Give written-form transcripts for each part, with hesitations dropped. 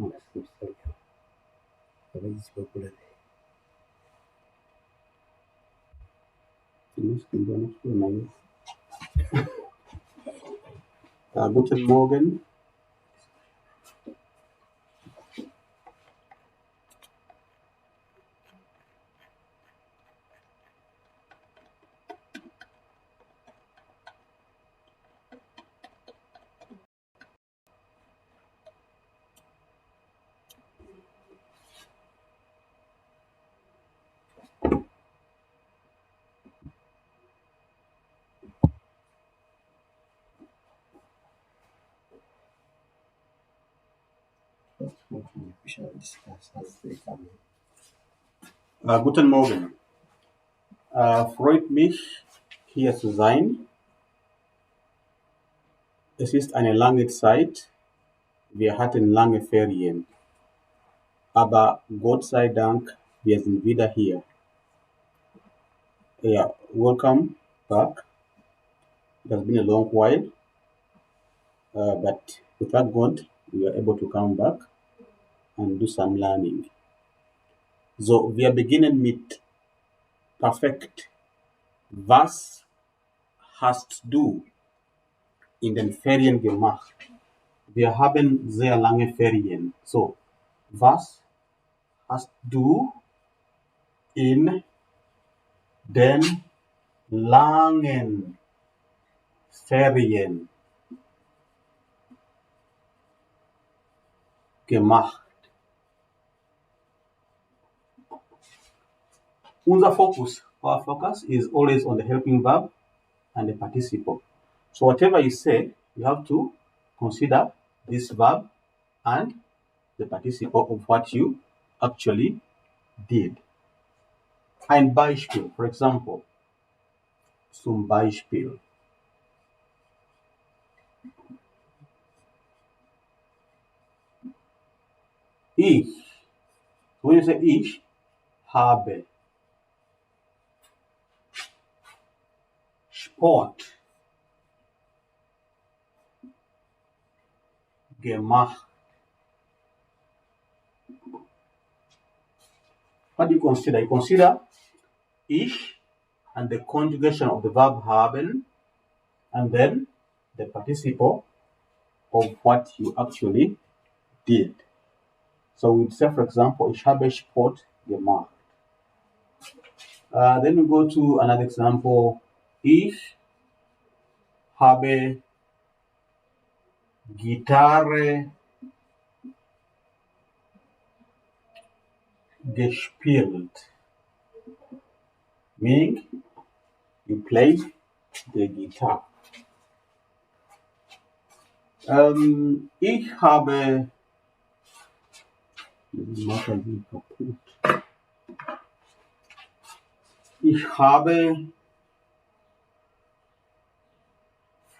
Guten Morgen. Guten Morgen. Freut mich, hier zu sein. Es ist eine lange Zeit. Wir hatten lange Ferien. Aber Gott sei Dank, wir sind wieder hier. Yeah, welcome back. It has been a long while. But with that God, we are able to come back and do some learning. So, wir beginnen mit Perfekt. Was hast du in den Ferien gemacht? Wir haben sehr lange Ferien. So, was hast du in den langen Ferien gemacht? Unser Focus, our focus is always on the helping verb and the participle. So whatever you say, you have to consider this verb and the participle of what you actually did. Ein Beispiel, for example, zum Beispiel. Ich, when you say ich, habe Sport gemacht. What do you consider? You consider ich and the conjugation of the verb haben and then the participle of what you actually did. So we'd say, for example, ich habe Sport gemacht. Then we go to another example. Ich habe Gitarre gespielt. Meaning, you played the guitar. Ich habe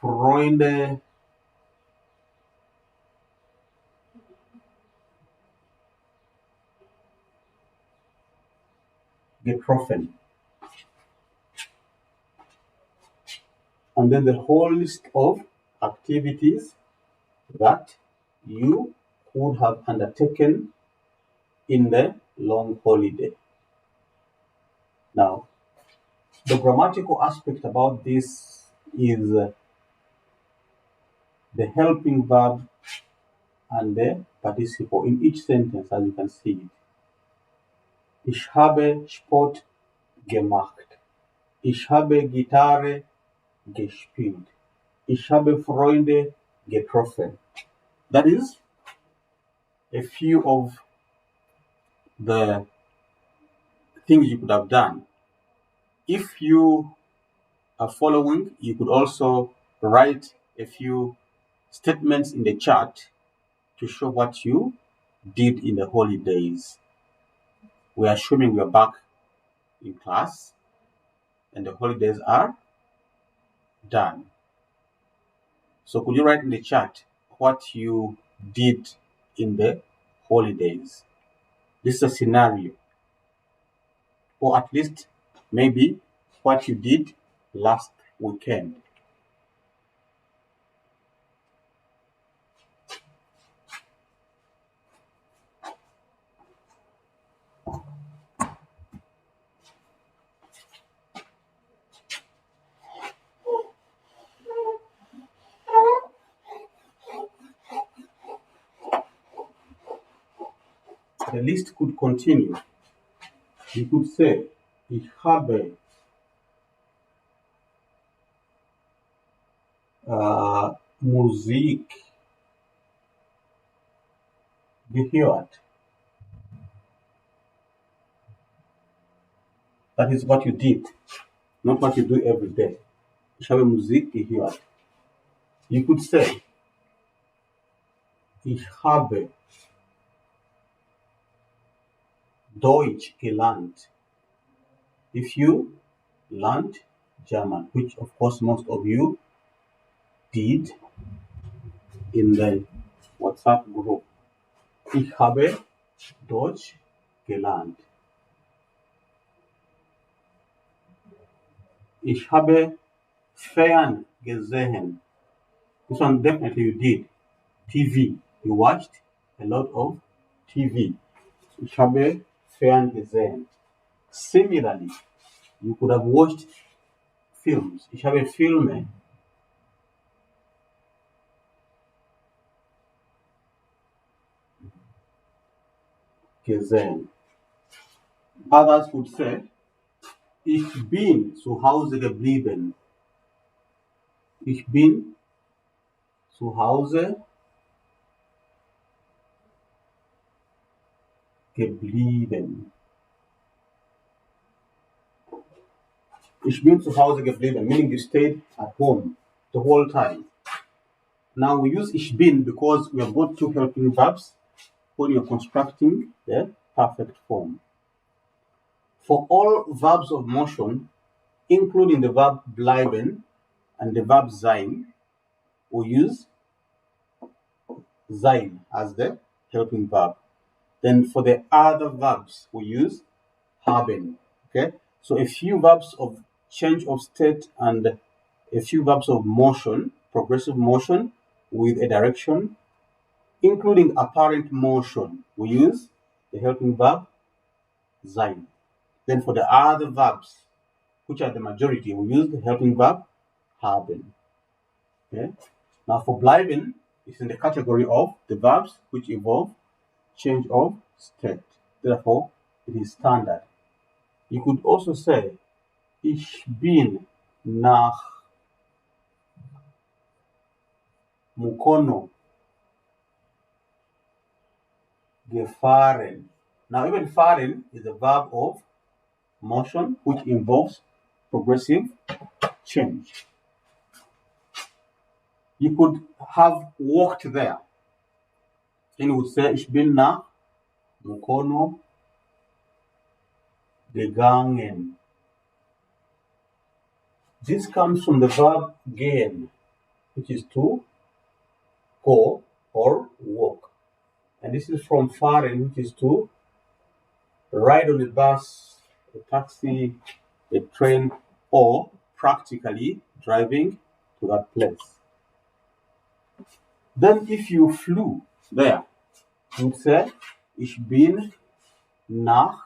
Freunde getroffen. And then the whole list of activities that you could have undertaken in the long holiday. Now, the grammatical aspect about this is the helping verb and the participle in each sentence, as you can see it. Ich habe Sport gemacht. Ich habe Gitarre gespielt. Ich habe Freunde getroffen. That is a few of the things you could have done. If you are following, you could also write a few statements in the chat to show what you did in the holidays. We are assuming we are back in class and the holidays are done. So could you write in the chat what you did in the holidays? This is a scenario. Or at least maybe what you did last weekend. the list could continue. You could say, ich habe Musik gehört. That is what you did, not what you do every day. Ich habe Musik gehört. You could say, ich habe Deutsch gelernt. If you learned German, which of course most of you did in the WhatsApp group. Ich habe Deutsch gelernt. Ich habe Fern gesehen. This one definitely you did. TV. You watched a lot of TV. Ich habe Fern gesehen. Similarly, you could have watched films. Ich habe Filme gesehen. Others would say, ich bin zu Hause geblieben. Ich bin zu Hause geblieben. Ich bin zu Hause geblieben, meaning you stayed at home the whole time. Now we use ich bin because we have got two helping verbs when you're constructing the perfect form. For all verbs of motion, including the verb bleiben and the verb sein, we use sein as the helping verb. Then for the other verbs, we use haben. Okay? So a few verbs of change of state and a few verbs of motion, progressive motion with a direction, including apparent motion, we use the helping verb sein. Then for the other verbs, which are the majority, we use the helping verb haben. Okay? Now for bleiben, it's in the category of the verbs which involve change of state. Therefore, it is standard. You could also say, ich bin nach Mukono gefahren. Now, even fahren is a verb of motion which involves progressive change. You could have walked there. Then you would say, ich bin nach Mukono gegangen. This comes from the verb gehen, which is to go or walk. And this is from fahren, which is to ride on a bus, a taxi, a train, or practically driving to that place. Then if you flew there, you would say, ich bin nach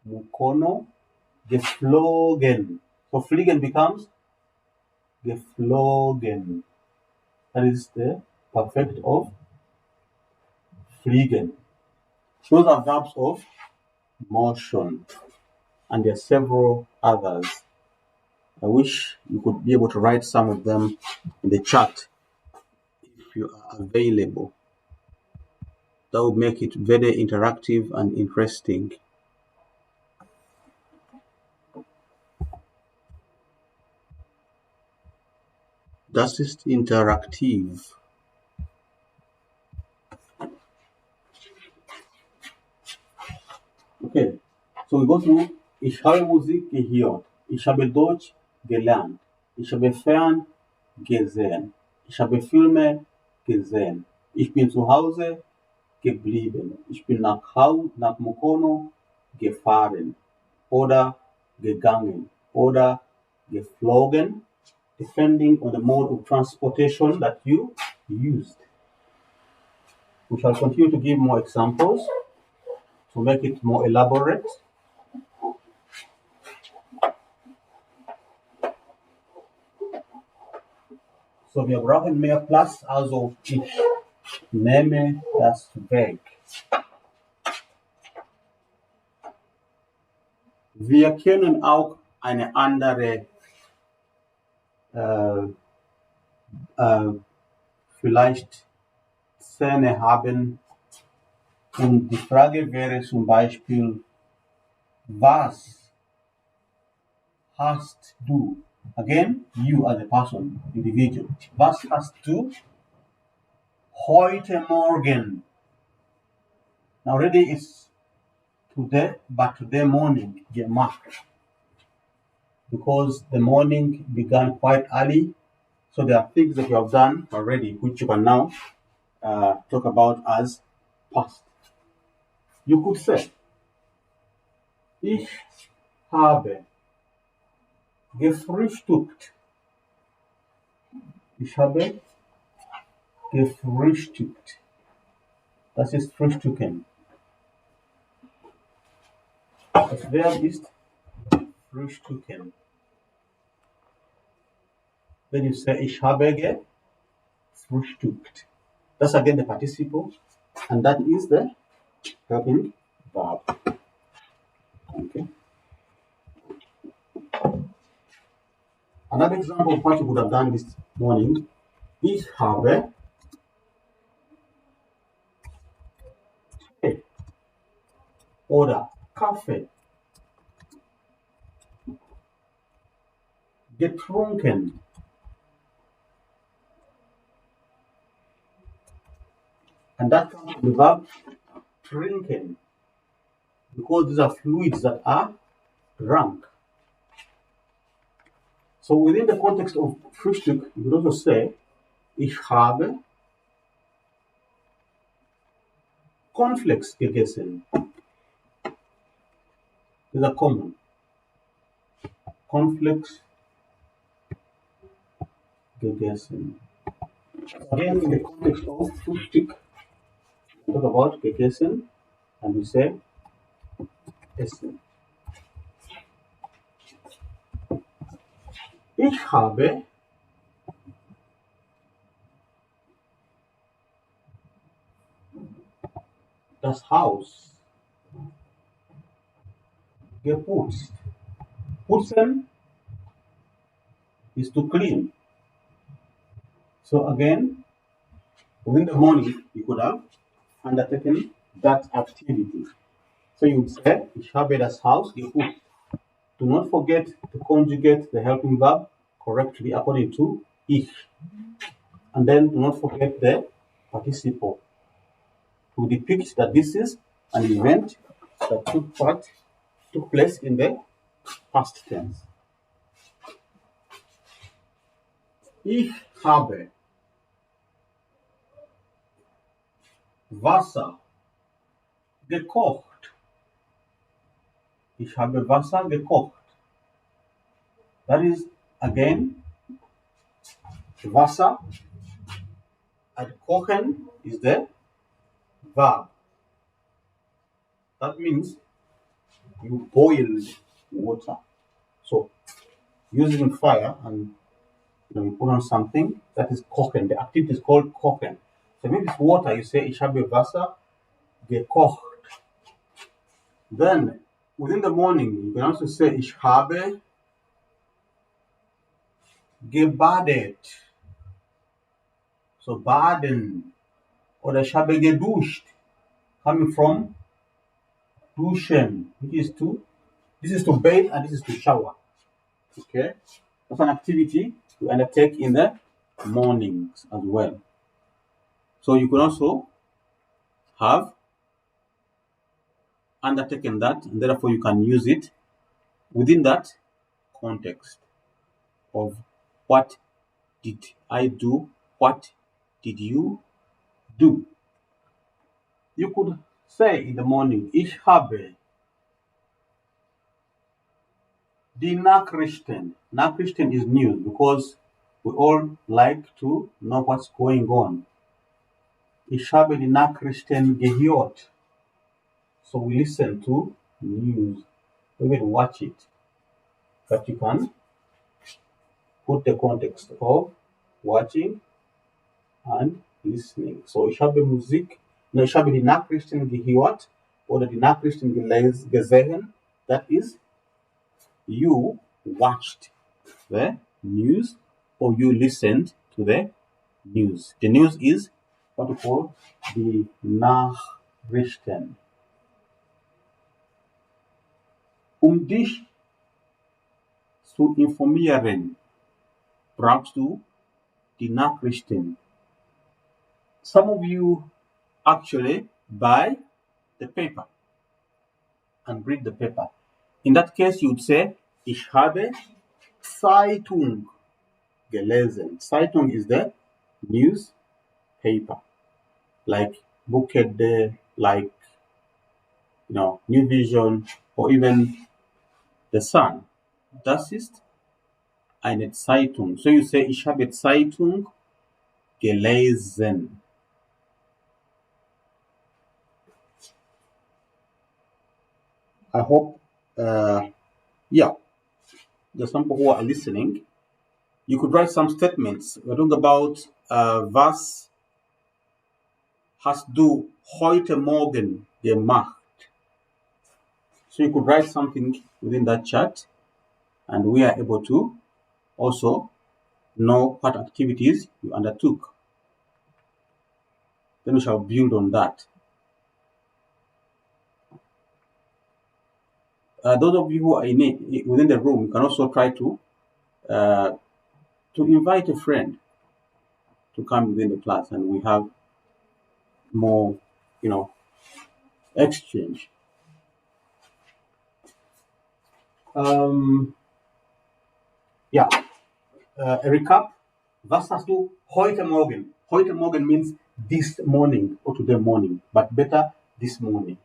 Mukono geflogen. So fliegen becomes geflogen. That is the perfect of fliegen. Those are verbs of motion. And there are several others. I wish you could be able to write some of them in the chat if you are available. That would make it very interactive and interesting. Das ist interaktiv. Okay, so we go through, ich habe Musik gehört, ich habe Deutsch gelernt, ich habe Fern gesehen, ich habe Filme gesehen, ich bin zu Hause geblieben, ich bin nach Mukono gefahren oder gegangen oder geflogen, depending on the mode of transportation that you used. We shall continue to give more examples to make it more elaborate. So wir brauchen mehr Platz, also ich nehme das weg. Wir können auch eine andere vielleicht Szene haben und die Frage wäre zum Beispiel, was hast du? Again, you as a person, individual. Was hast du heute Morgen? Now already it's today, but today morning gemacht. Because the morning began quite early, so there are things that you have done already, which you can now talk about as past. You could say, ich habe gefrühstückt. Ich habe gefrühstückt. Das ist frühstücken. Das Verb ist frühstücken. When you say, ich habe gefrühstückt. That's again the participle, and that is the helping verb. Okay. Another example of what you would have done this morning. Ich habe Tee oder Kaffee getrunken. And that comes from the verb trinken, because these are fluids that are drunk. So within the context of Frühstück, you could also say, ich habe Cornflakes gegessen. These are common. Cornflakes gegessen. Again, in the context of Frühstück, we talk about gegessen and we say essen. Ich habe das Haus geputzt. Putzen is to clean. So again, within the morning, you could have undertaken that activity. So you would say, ich habe das Haus geputzt. Do not forget to conjugate the helping verb correctly according to ich. And then do not forget the participle to depict that this is an event that took place in the past tense. Ich habe Wasser gekocht. Ich habe Wasser gekocht. That is, again, Wasser and kochen is the verb. That means you boil water. So, using fire and you put on something, that is kochen. The activity is called kochen. So, if it's water, you say, ich habe Wasser gekocht. Then, within the morning, you can also say, ich habe gebadet. So, baden. Or ich habe geduscht. Coming from duschen, which is this is to bathe and this is to shower. Okay? That's an activity you undertake in the mornings as well. So you can also have undertaken that, and therefore you can use it within that context of what did I do, what did you do. You could say in the morning, ich habe die Nachrichten. Nachrichten is news because we all like to know what's going on. Ich habe die Nachrichten gehört. So we listen to news. We will watch it. But you can put the context of watching and listening. So ich habe ich habe die Nachrichten gehört oder die Nachrichten gesehen. That is you watched the news or you listened to the news. The news is what we call the Nachrichten. Dich zu informieren, brauchst du die Nachrichten. Some of you actually buy the paper and read the paper. In that case, you would say, ich habe Zeitung gelesen. Zeitung is the newspaper, like Bukede, like New Vision, or even the Sun. Das ist eine Zeitung. So you say, ich habe Zeitung gelesen. I hope, there's some people who are listening. You could write some statements. We're talking about was hast du heute Morgen gemacht? So you could write something within that chat, and we are able to also know what activities you undertook. Then we shall build on that. Those of you who are within the room, you can also try to invite a friend to come within the class, and we have more, exchange. A recap. Was hast du heute Morgen? Heute Morgen means this morning or today morning, but better this morning.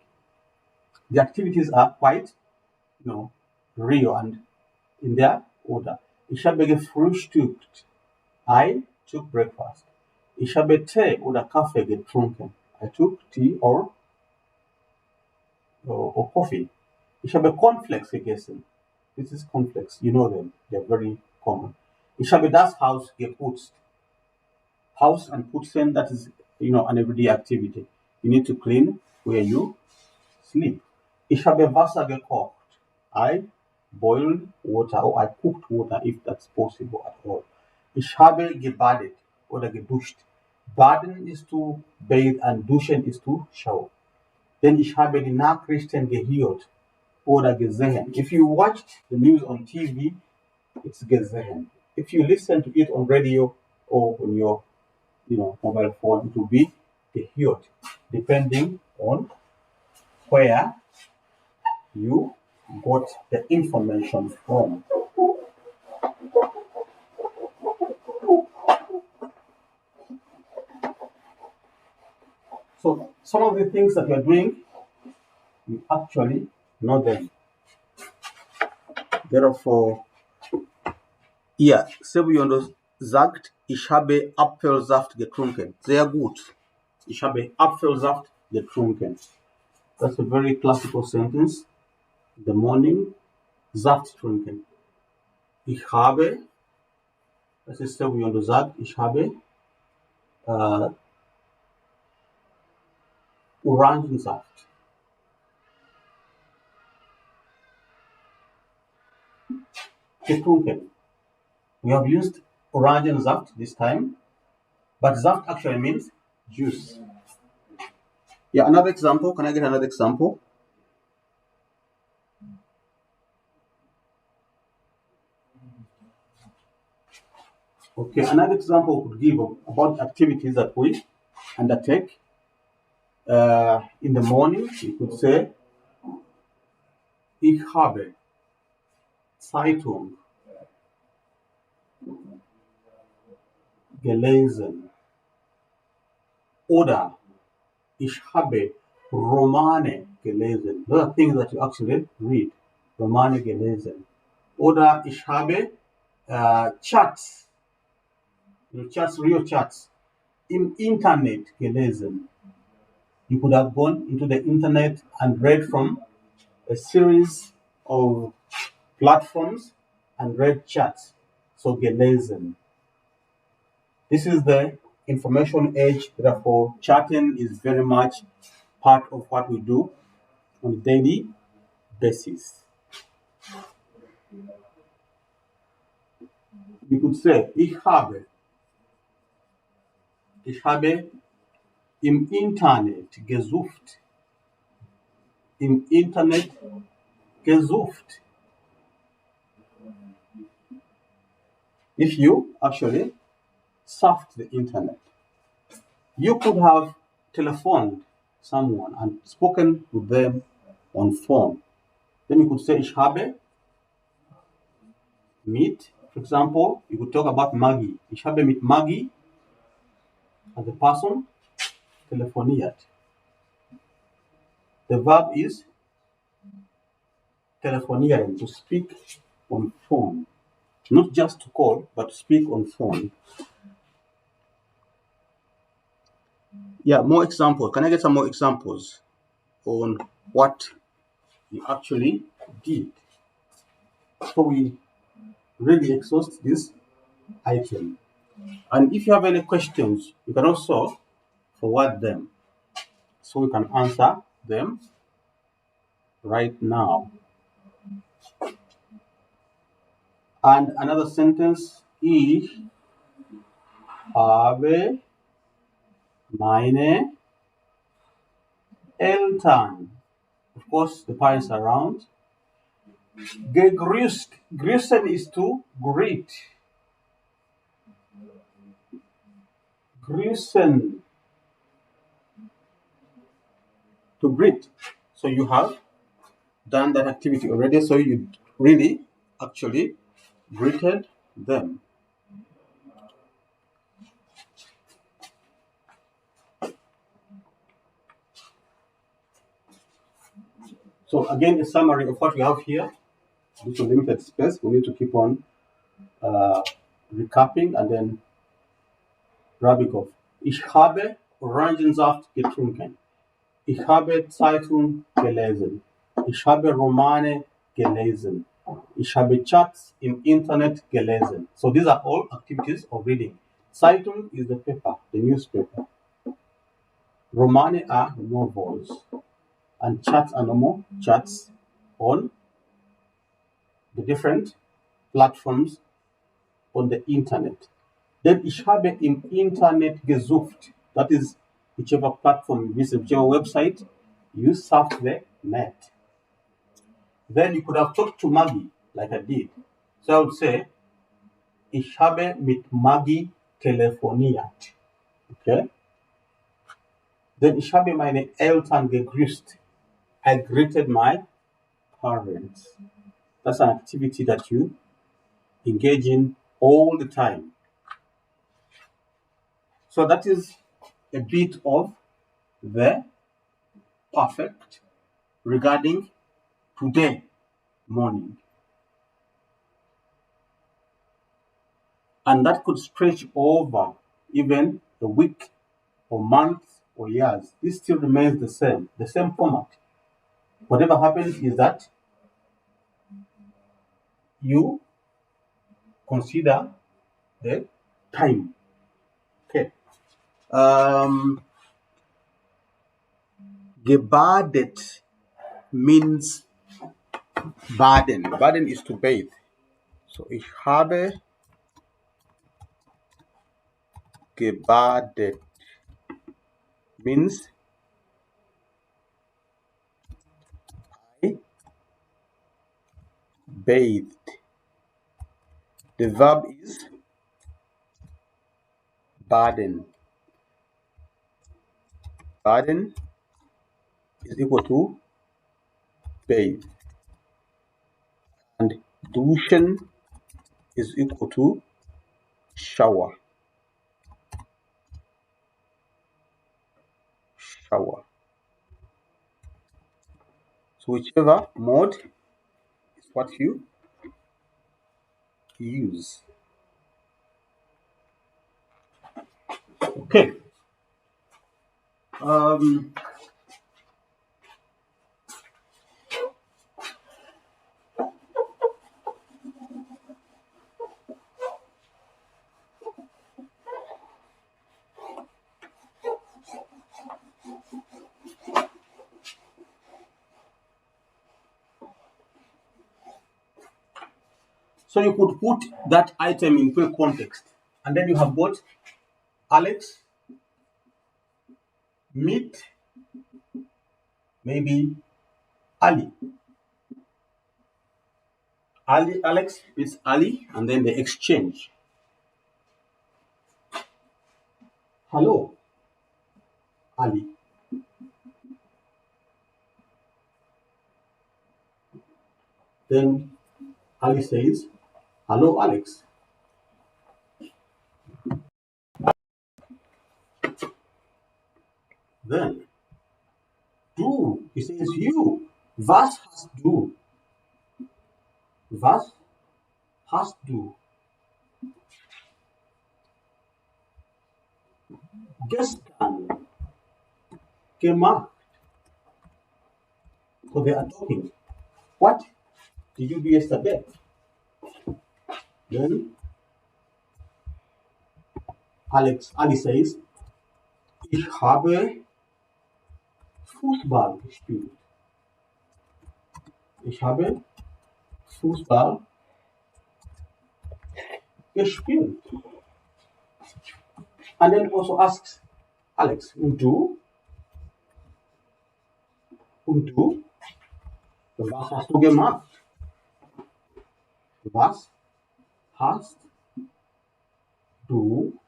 The activities are quite, real and in their order. Ich habe gefrühstückt. I took breakfast. Ich habe Tee oder Kaffee getrunken. I took tea or coffee. Ich habe Cornflakes gegessen. This is cornflakes. You know them. They're very common. Ich habe das Haus geputzt. House and putzen, that is, an everyday activity. You need to clean where you sleep. Ich habe Wasser gekocht. I boiled water or I cooked water if that's possible at all. Ich habe gebadet oder geduscht. Baden is to bathe and duschen is to shower. Then ich habe die Nachrichten gehört oder gesehen. If you watched the news on TV, it's gesehen. If you listen to it on radio or on your mobile phone, it will be gehört, depending on where you got the information from. So some of the things that you're doing, you actually know them. Therefore, Silvio sagt, ich habe Apfelsaft getrunken. Sehr gut. Ich habe Apfelsaft getrunken. That's a very classical sentence. In the morning, Saft trinken. Ich habe, das ist Silvio sagt, ich habe Orangensaft getrunken. We have used Orangensaft this time, but Saft actually means juice. Yeah, another example. Can I get another example? Okay, another example we could give about activities that we undertake. In the morning, you could say, ich habe Zeitung gelesen. Oder ich habe Romane gelesen. Those are things that you actually read. Romane gelesen. Oder ich habe Chats. Chats, real chats. Im Internet gelesen. You could have gone into the internet and read from a series of platforms and read chats. So gelesen. This is the information age, therefore chatting is very much part of what we do on a daily basis. You could say, ich habe im Internet gesucht. Im Internet gesucht. If you actually surfed the internet, you could have telephoned someone and spoken with them on phone. Then you could say, ich habe mit, for example, you could talk about Maggie. Ich habe mit Maggie as a person telefoniert. The verb is telefonieren, to speak on phone. Not just to call, but to speak on phone. Yeah, more examples. Can I get some more examples on what you actually did? So we really exhaust this item. And if you have any questions, you can also forward them so we can answer them right now. And another sentence, ich habe meine Eltern, of course the parents are around, gegrüßt. Grüßen is to greet. Grüßen, to greet. So you have done that activity already, so you really actually greeted them. So again, a summary of what we have here. Due to limited space, we need to keep on recapping and then wrapping off. Ich habe Orangensaft getrunken. Ich habe Zeitung gelesen. Ich habe Romane gelesen. Ich habe Chats im Internet gelesen. So these are all activities of reading. Zeitung is the paper, the newspaper. Romane are novels. And chats are normal chats on the different platforms on the internet. Then ich habe im Internet gesucht. That is whichever platform you visit, whichever website you surf the net. Then you could have talked to Maggie like I did. So I would say, ich habe mit Maggie telefoniert. Okay? Then ich habe meine Eltern gegrüßt. I greeted my parents. That's an activity that you engage in all the time. So that is a bit of the perfect regarding today morning. And that could stretch over even a week or months or years. This still remains the same format. Whatever happens is that you consider the time. Okay. Gebadet means baden. Baden is to bathe. So ich habe gebadet means I bathed. The verb is baden. Baden is equal to bathe. And duschen is equal to shower. Shower. So whichever mode is what you use. Okay. So you could put that item into a context, and then you have got Alex meet maybe Ali. Alex meets Ali, and then they exchange. Hello, Ali. Then Ali says, hello, Alex. Then, du, he says, you. Was hast du? Was hast du gestern gemacht? So they are talking. What did you do yesterday? Then Ali says, ich habe Fußball gespielt. Ich habe Fußball gespielt. And then also asks Alex, und du? Und du? Was hast du gemacht? Was hast du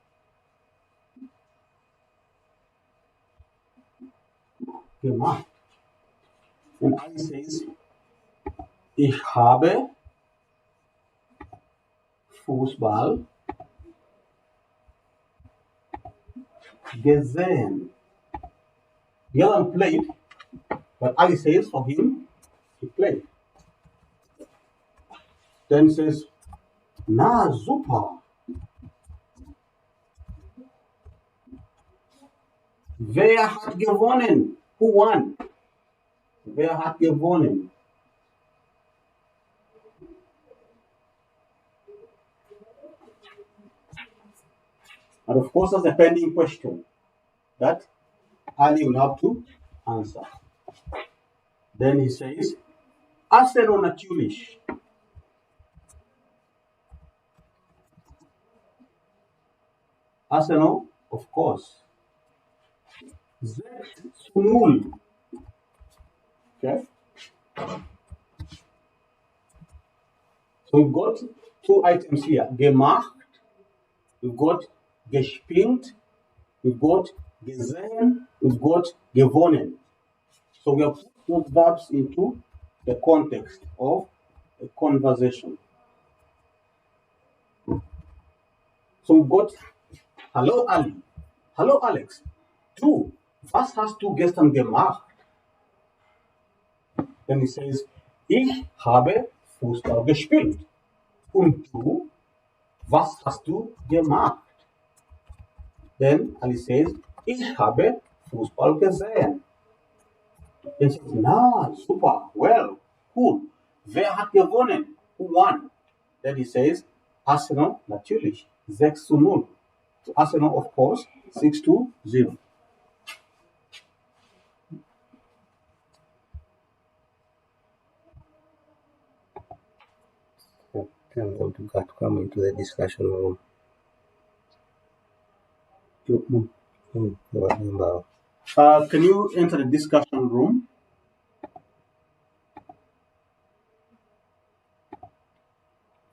gemacht? And Ali says, ich habe Fußball gesehen. The other one played, but Ali says for him, he played. Then says, na super. Wer hat gewonnen? Who won? Wer hat gewonnen? And of course, that's a pending question that Ali will have to answer. Then he says, Arsenal natürlich. Arsenal, of course. 6-0. Okay. So we've got two items here. Gemacht, we've got gespielt, we've got gesehen, we've got gewonnen. So we have put those verbs into the context of a conversation. So we've got hello Ali, hello Alex. Du, was hast du gestern gemacht? Then he says, ich habe Fußball gespielt. Und du, was hast du gemacht? Then Ali says, ich habe Fußball gesehen. Then he says, na, super, well, cool. Wer hat gewonnen? Who won? Then he says, Arsenal, natürlich, 6-0. So Arsenal, of course, 6-0. I'm going to come into the discussion room. Can you enter the discussion room?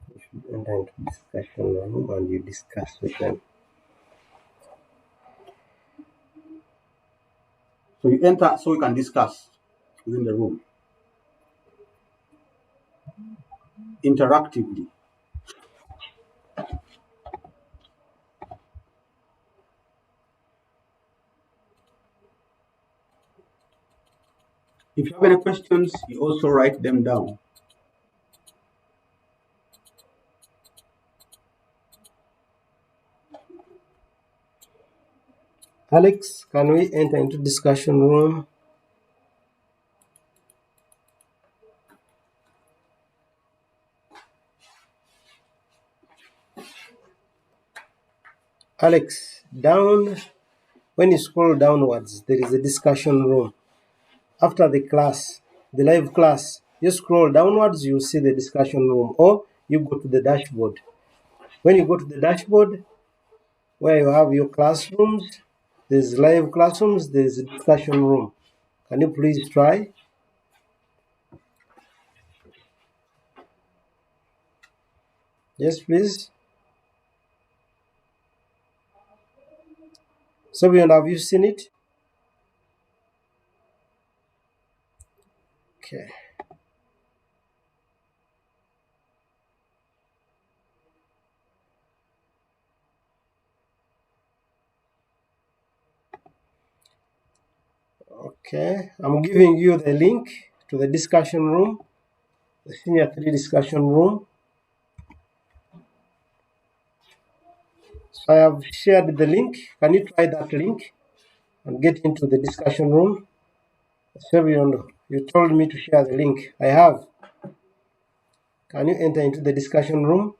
You should enter into the discussion room and you discuss with them. So you enter so you can discuss within the room interactively. If you have any questions, you also write them down. Alex, can we enter into discussion room? Alex, down, when you scroll downwards, there is a discussion room. After the class, the live class, you scroll downwards, you see the discussion room, or you go to the dashboard. When you go to the dashboard, where you have your classrooms, there's live classrooms, there's a discussion room. Can you please try? Yes, please. So, have you seen it? Okay. Okay, I'm giving you the link to the discussion room, the senior 3 discussion room. So I have shared the link. Can you try that link and get into the discussion room? Sevion, you told me to share the link. I have. Can you enter into the discussion room?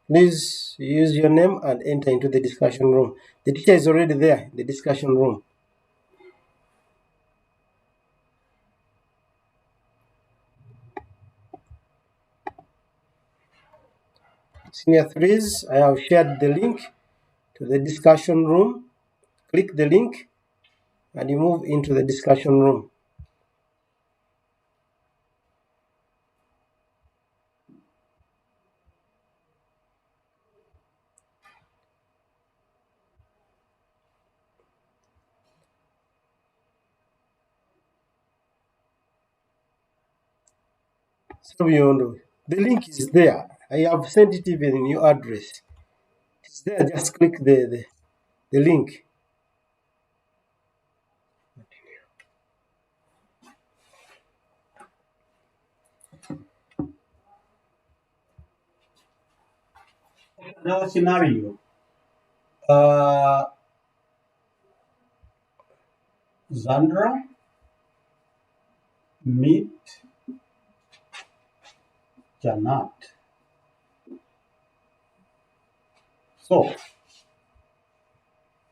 Please use your name and enter into the discussion room. The teacher is already there, the discussion room. Senior 3s, I have shared the link to the discussion room. Click the link and you move into the discussion room. So the link is there. I have sent it even in your address. It's there. Just click the link. Another scenario. Zandra meet Janat. So,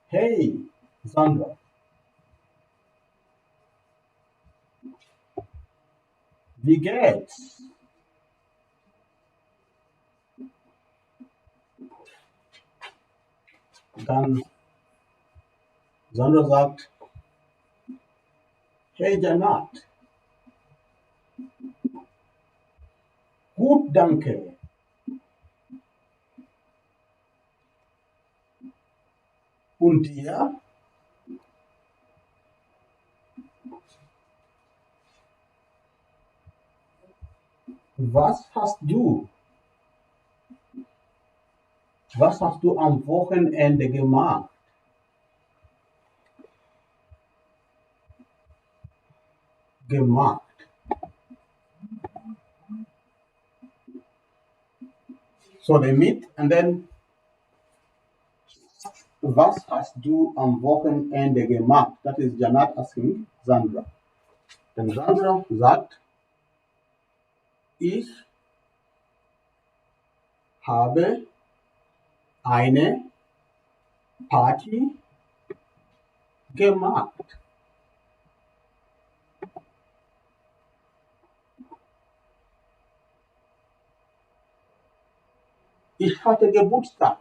hey, Zandra, wie geht's? Dann Sandra sagt, hey Janat, gut, danke. Und dir? Was hast du? Was hast du am Wochenende gemacht? So they meet and then, was hast du am Wochenende gemacht? That is Janat asking Sandra. Then Sandra sagt, ich habe eine Party gemacht. Ich hatte Geburtstag.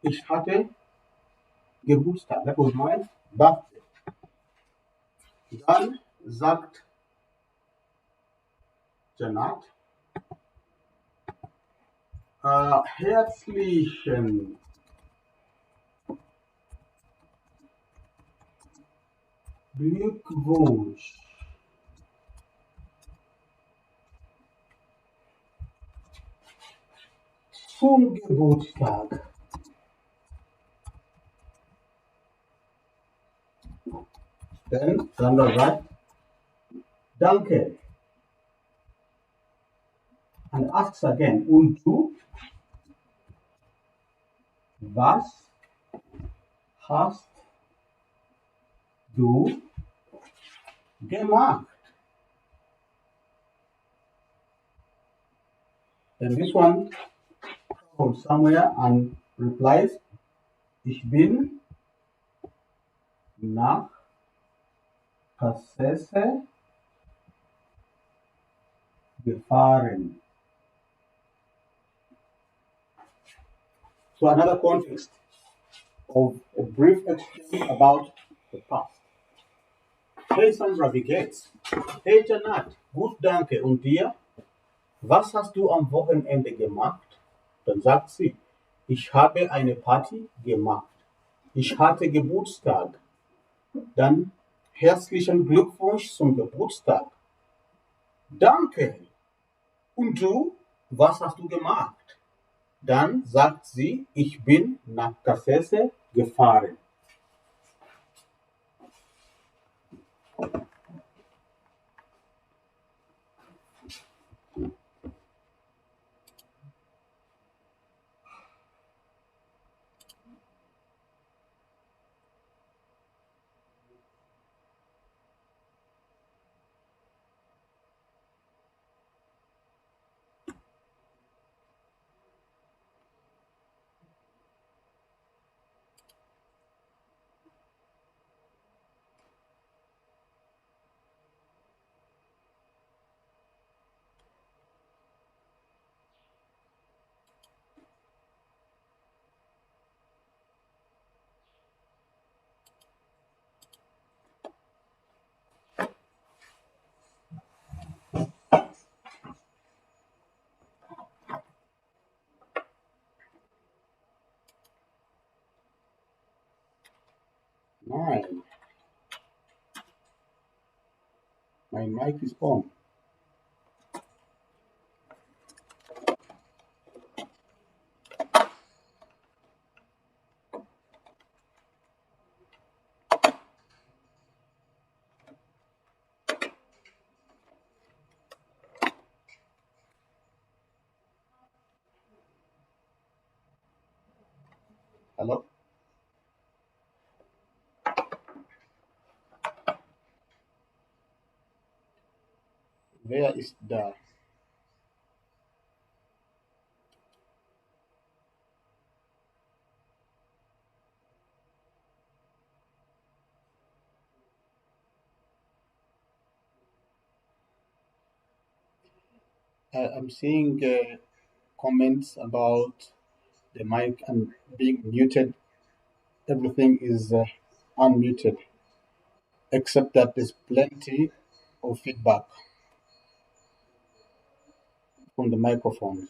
Ich hatte Geburtstag. That was my birthday. Dann sagt Janat, herzlichen Glückwunsch zum Geburtstag. Dann Sandra sagt, danke. And asks again, und du? Was hast du gemacht? Then this one from somewhere and replies, Ich bin nach Kassese gefahren. So another context of a brief exchange about the past. Hey Sandra, wie geht's? Hey Janat, gut danke. Und dir? Was hast du am Wochenende gemacht? Dann sagt sie, ich habe eine Party gemacht. Ich hatte Geburtstag. Dann herzlichen Glückwunsch zum Geburtstag. Danke. Und du? Was hast du gemacht? Dann sagt sie, ich bin nach Kassese gefahren. Nein. My mic is on. Hello? Wer ist da? I'm seeing comments about the mic and being muted. Everything is unmuted, except that there's plenty of feedback from the microphones.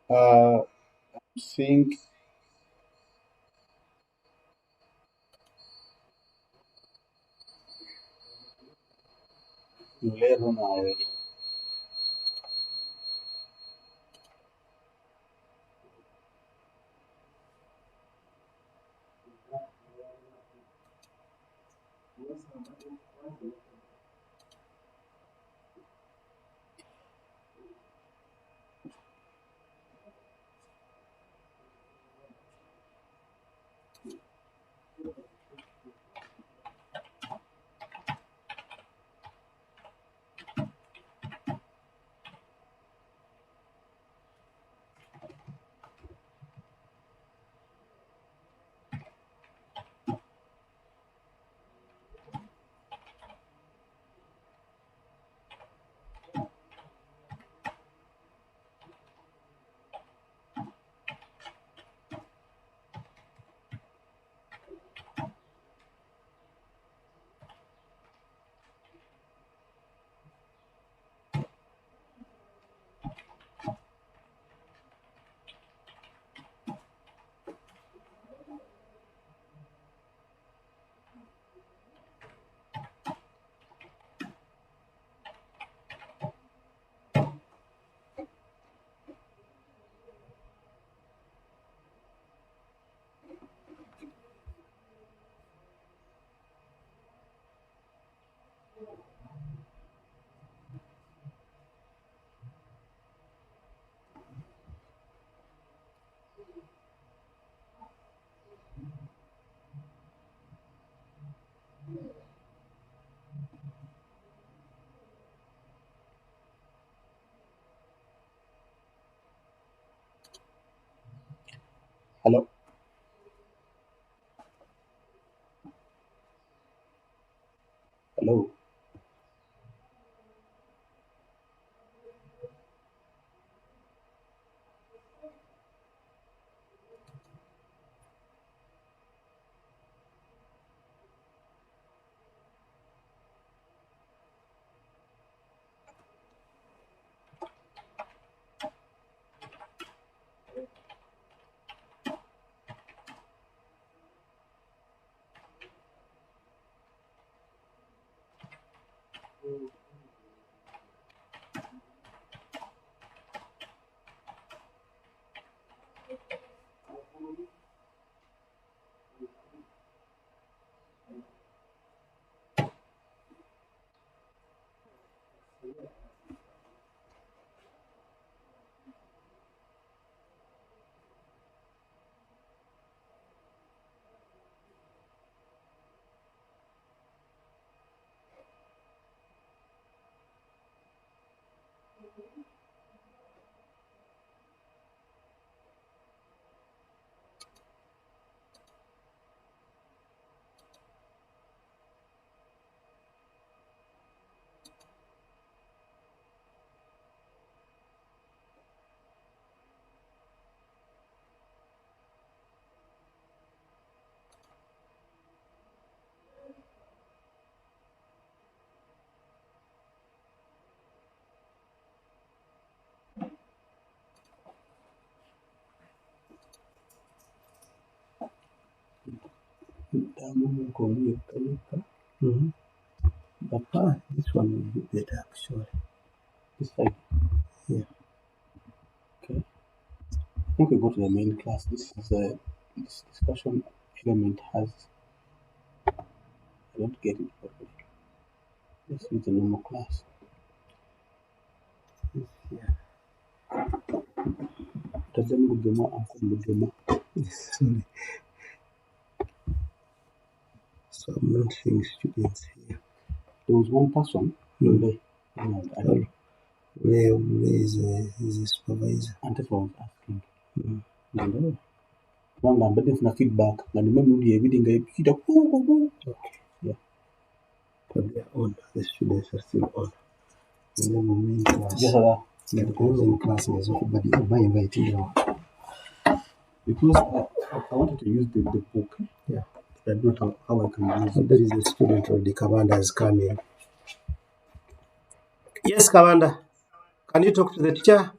I'm seeing Leronard. Hello? Hello? Mm-hmm. But this one will be better actually. This side. Yeah. Okay. I think we go to the main class. This discussion element has. I don't get it properly. Let's use the normal class. Yeah. Tazama Lugema, Uncle Lugema. Sorry. So I'm not seeing students here. There was one person. Mm. No, I don't. Where is the supervisor? And that's what I was asking. Mm. No. Wanga mbele na feedback na nimemrudi everything gaipita. Okay. Yeah. But they're on. The students are still on. And then the main class. Just that. The main class is everybody by inviting you. Because I wanted to use the book. Yeah. But I don't know how I can use So it. there is a student of the commander has come in. Yes, Commander. Can you talk to the teacher?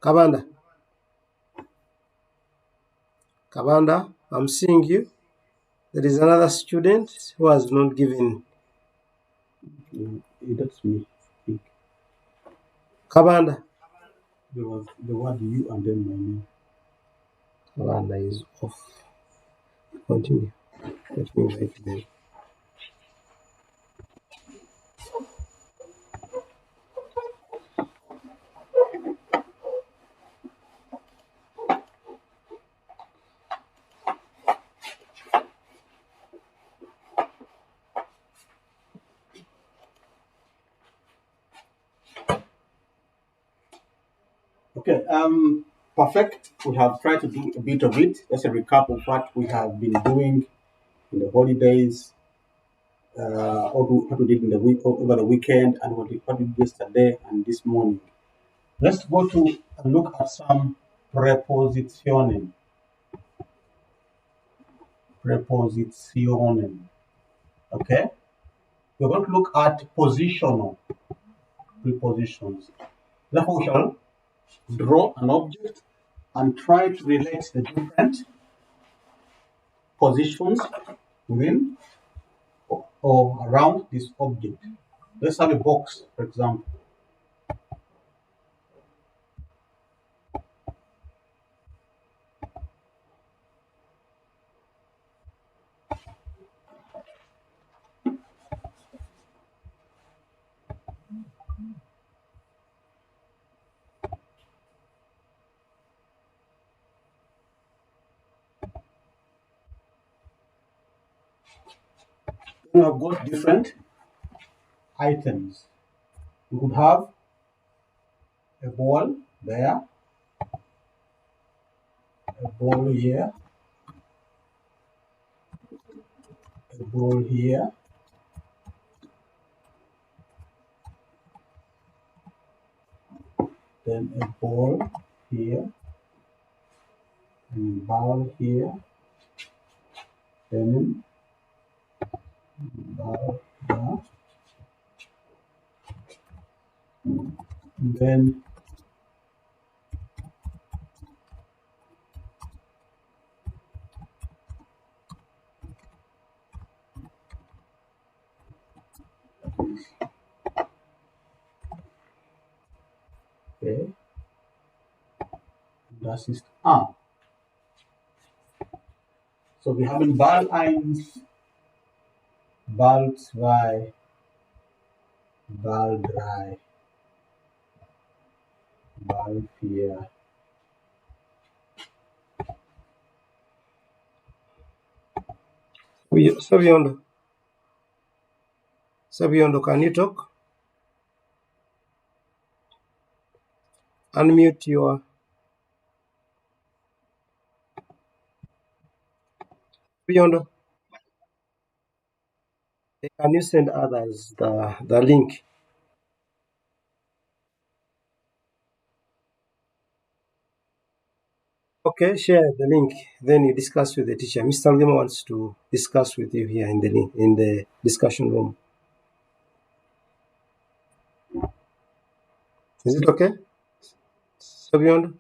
Commander. Commander, I'm seeing you. There is another student who has not given. That's me. I think. Commander. There was the word you and then my name. Commander is off. Continue. Let me invite them. Okay, perfect. We have tried to do a bit of it. That's a recap of what we have been doing in the holidays, what we did in the week over the weekend, and what we did yesterday and this morning. Let's go to look at some prepositioning. Prepositioning. Okay, we're going to look at positional prepositions. Therefore, we shall draw an object and try to relate the different positions within or around this object. Let's have a box, for example. We have got different items. We could have a ball there, a ball here, a ball here, then a ball here, and ball here, then ball there, then okay, das ist A. So, wir haben Ball 1, Ball 2, Ball 3, Ball 4. Sabiondo, can you talk? Unmute your. Sabiondo, can you send others the link? Okay, share the link. Then you discuss with the teacher. Mr. Lima wants to discuss with you here in the link, in the discussion room. Is it okay? Sabiondo?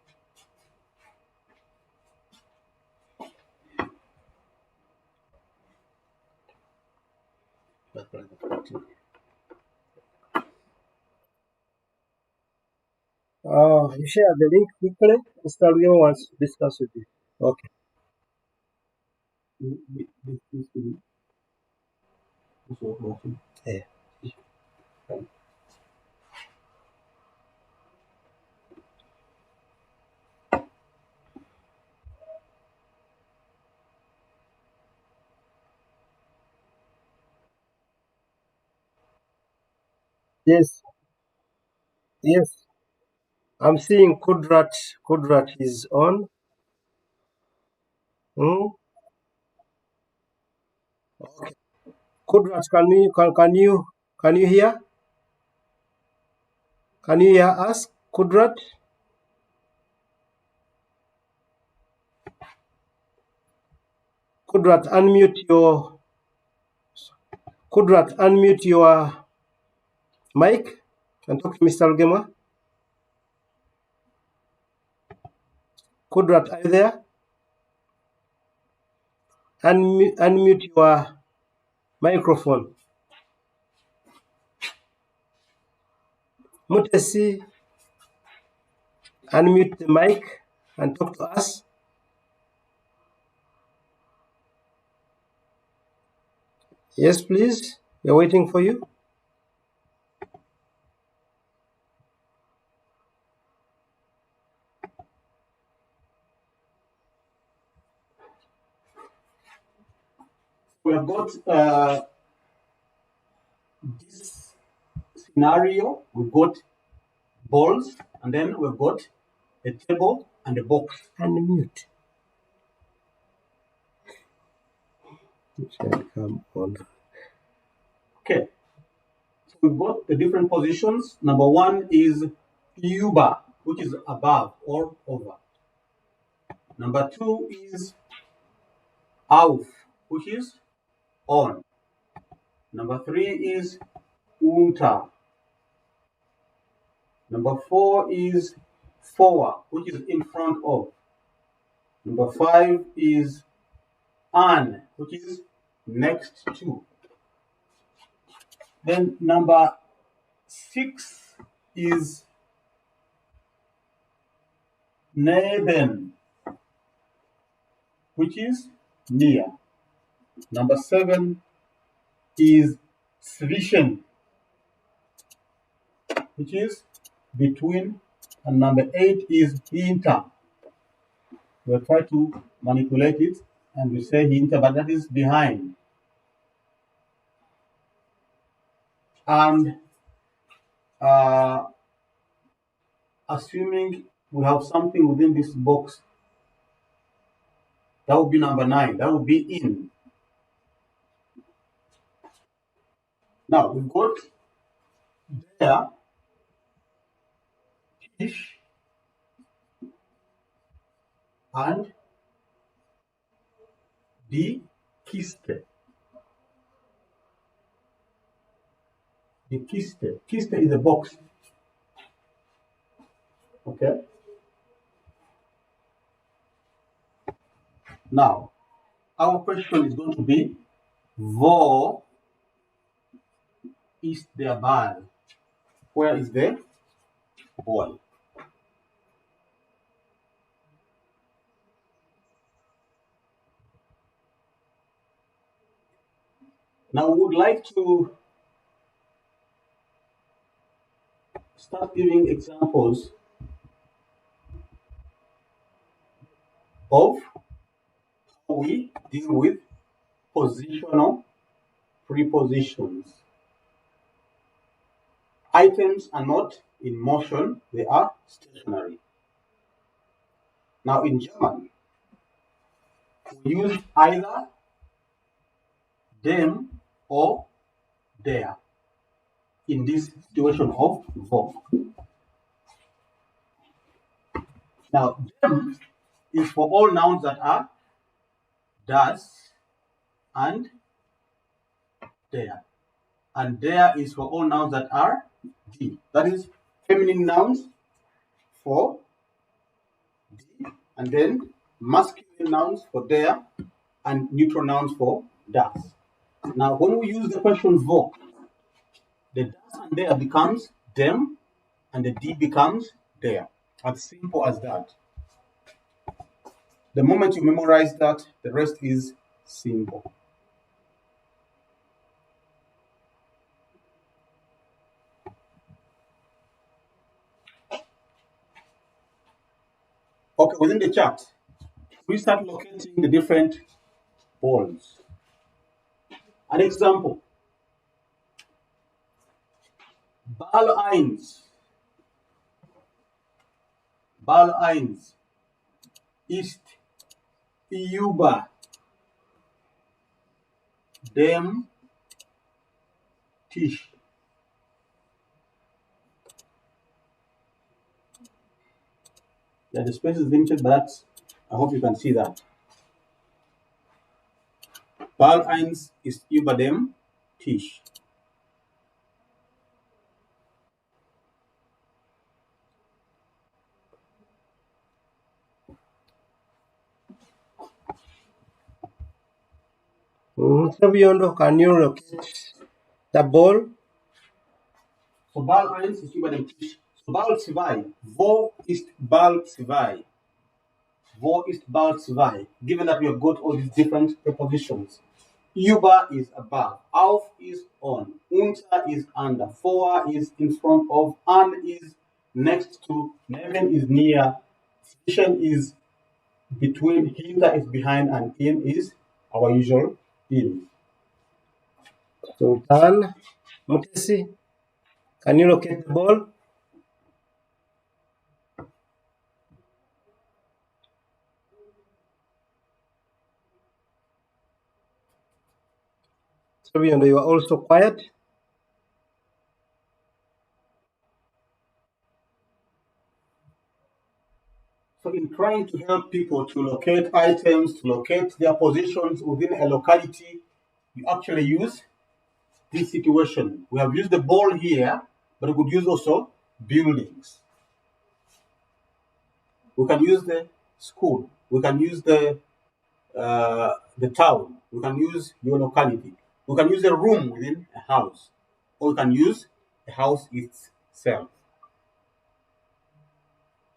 You share the link quickly. Mr. Lima wants to discuss with you. Okay. Yeah. Yes. Yes. I'm seeing Kudrat. Kudrat is on. Okay. Kudrat, can you hear? Can you hear us, Kudrat? Kudrat, unmute your mic and talk to Mr. Rugema. Kudrat, are you there? Unmute your microphone. Mutesi, unmute the mic and talk to us. Yes, please. We're waiting for you. We have got this scenario. We've got balls, and then we've got a table and a box. Unmute. Come on. Okay. So we've got the different positions. Number one is über, which is above or over. Number two is auf, which is on. Number three is unter. Number four is vor, which is in front of. Number five is an, which is next to. Then number six is neben, which is near. Number seven is zwischen, which is between. And number eight is hinter. We'll try to manipulate it and we say hinter, but that is behind. And assuming we have something within this box That would be number 9. That would be in. Now we've got there, fish, and die Kiste. The Kiste. Kiste is a box. Okay. Now, our question is going to be, wo ist der Ball? Where is the ball? Now, we would like to start giving examples of how we deal with positional prepositions. Items are not in motion, they are stationary. Now, in German, we use either dem or der in this situation of verb. Now, dem is for all nouns that are das and der. And der is for all nouns that are die. That is feminine nouns for die, and then masculine nouns for der, and neutral nouns for das. Now, when we use the question verb, the das and der becomes dem, and the die becomes der. As simple as that. The moment you memorize that, the rest is simple. Okay, within the chart, we start locating the different balls. An example, Ball 1. Ball 1 ist über dem Tisch. Yeah, the space is limited, but I hope you can see that. Ball 1 ist über dem Tisch. Sabiondo, can you locate the ball? So Ball 1 ist über dem Tisch. So Ball 2, wo ist Ball 2? Wo ist Ball 2? Given that we have got all these different prepositions. Über is above, auf is on, unter is under, vor is in front of, an is next to, neben is near, zwischen is between, hinter is behind, and in is our usual in. Sultan, Mutesi, can you locate the ball? Sabiondo, you are also quiet. So in trying to help people to locate items, to locate their positions within a locality, you actually use this situation. We have used the ball here, but we could use also buildings. We can use the school. We can use the town. We can use your locality. We can use a room within a house, or we can use the house itself.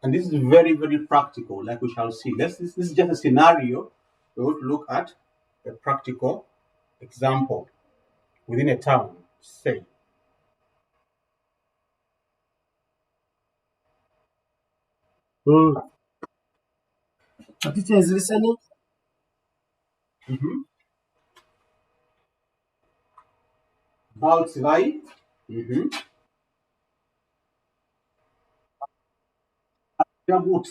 And this is very, very practical, like we shall see. This is just a scenario. We will look at a practical example within a town, say. The teacher is listening. Ball 2. Ja, gut.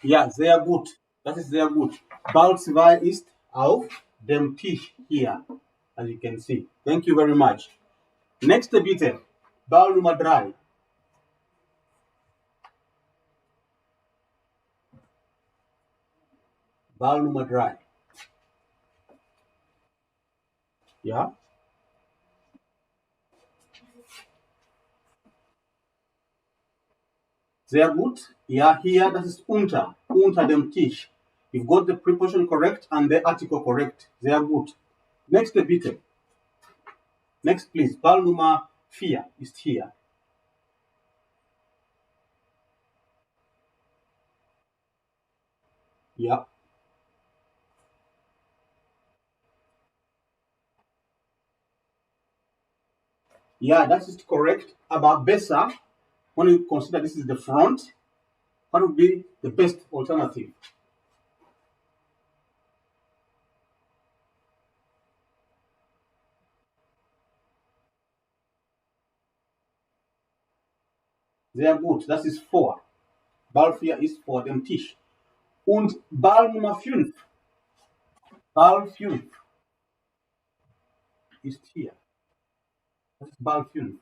Ja, sehr gut. Das ist sehr gut. Ball 2 ist auf dem Tisch hier, as you can see. Thank you very much. Nächste bitte. Ball Nummer 3. Ball Nummer 3. Ja. Sehr gut. Ja, hier, das ist unter dem Tisch. You've got the preposition correct and the article correct. Sehr gut. Nächste bitte. Next, please. Ball Nummer 4 ist hier. Ja. Ja, das ist correct, aber besser, when you consider this is the front, what would be the best alternative? Sehr gut, das ist vor. Ball 4 ist vor dem Tisch. Und Ball Nummer 5. Ball 5 ist hier. Das ist Ball 5.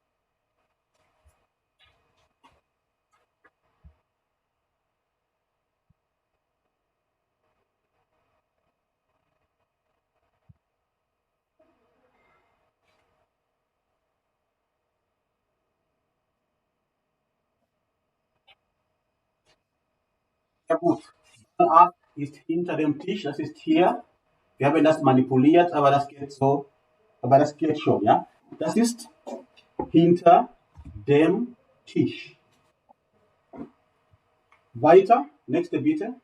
Ja gut. Ball 8 ist hinter dem Tisch, das ist hier. Wir haben das manipuliert, aber das geht so. Aber das geht schon, ja. Das ist hinter dem Tisch. Weiter, nächste bitte.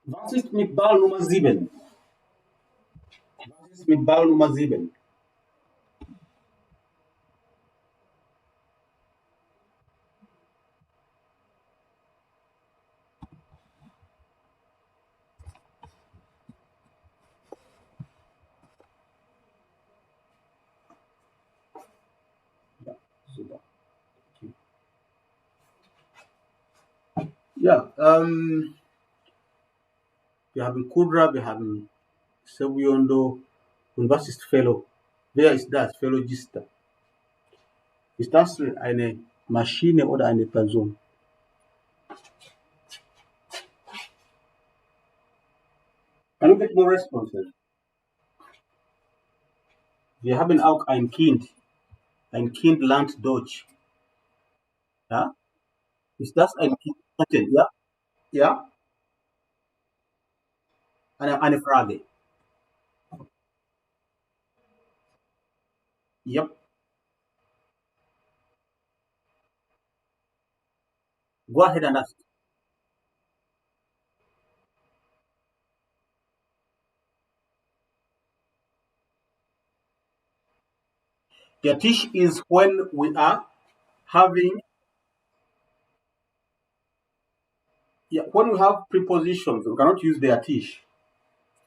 Was ist mit Ball Nummer 7? Was ist mit Ball Nummer 7? Ja, super. Okay. Ja, wir haben Kudra, wir haben Sebiondo. Und was ist Fellow? Wer ist das? Philogista. Ist das eine Maschine oder eine Person? Can you get more responses? Wir haben auch ein Kind. Ein Kind lernt Deutsch. Ja? Ist das ein Kind? Ja? Ja? Eine Frage. Yep. Go ahead and ask. Der Tisch is when we are having, yeah, when we have prepositions, we cannot use der Tisch.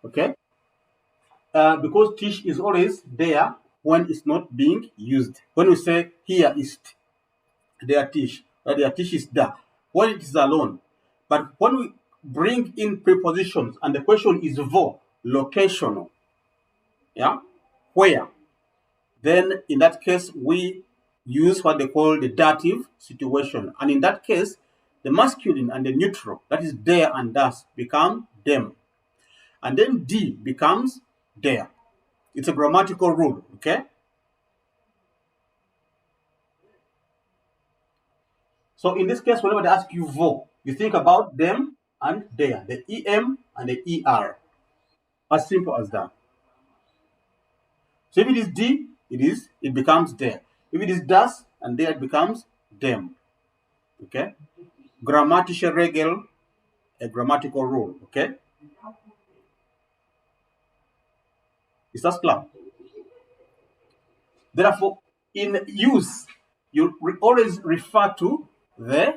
Okay? Because Tisch is always there when it's not being used. When we say here is der Tisch is da, when it is alone. But when we bring in prepositions and the question is wo, locational, yeah, where, then in that case we use what they call the dative situation. And in that case, the masculine and the neutral, that is der and das, become them. And then D becomes der. It's a grammatical rule, okay? So in this case, whenever they ask you wo, you think about them and there, the EM and the ER. As simple as that. So if it is D, it becomes there. If it is das and there, it becomes them. Okay? Grammatische Regel, a grammatical rule. Okay? Is that clear? Therefore, in use, you always refer to the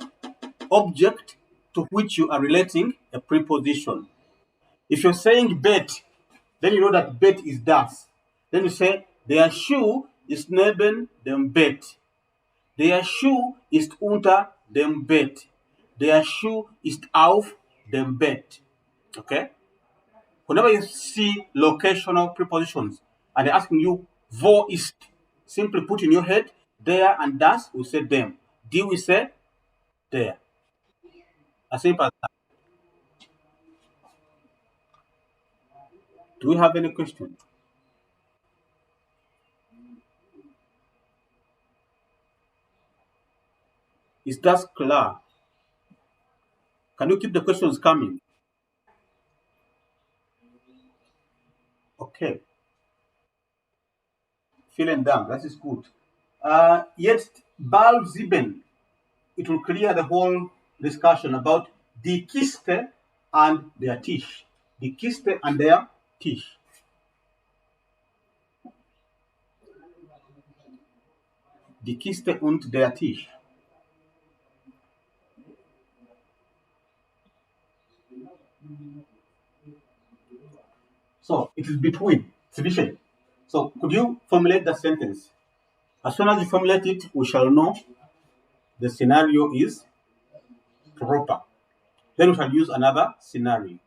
object to which you are relating a preposition. If you're saying bet, then you know that bet is das. Then you say, der Schuh ist neben dem Bett. Der Schuh ist unter dem Bett. Der Schuh ist auf dem Bett. Okay? Whenever you see locational prepositions and they're asking you, wo ist, simply put in your head, there and das, we say them. Die, we say there. As simple as that. Do we have any question? Is that clear? Can you keep the questions coming? Okay. Vielen Dank. That is good. Jetzt Ball 7. It will clear the whole discussion about die Kiste and their Tisch. Die Kiste and their Tisch. Die Kiste und der Tisch. So it is between, zwischen. So could you formulate the sentence? As soon as you formulate it, we shall know the scenario is proper. Then we shall use another scenario.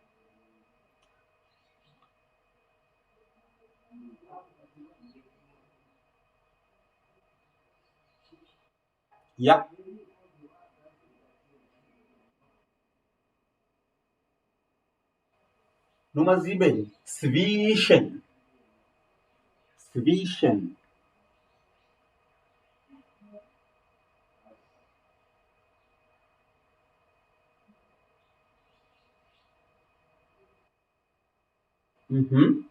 Yeah. Nummer 7. Zwischen. Zwischen. Mhm.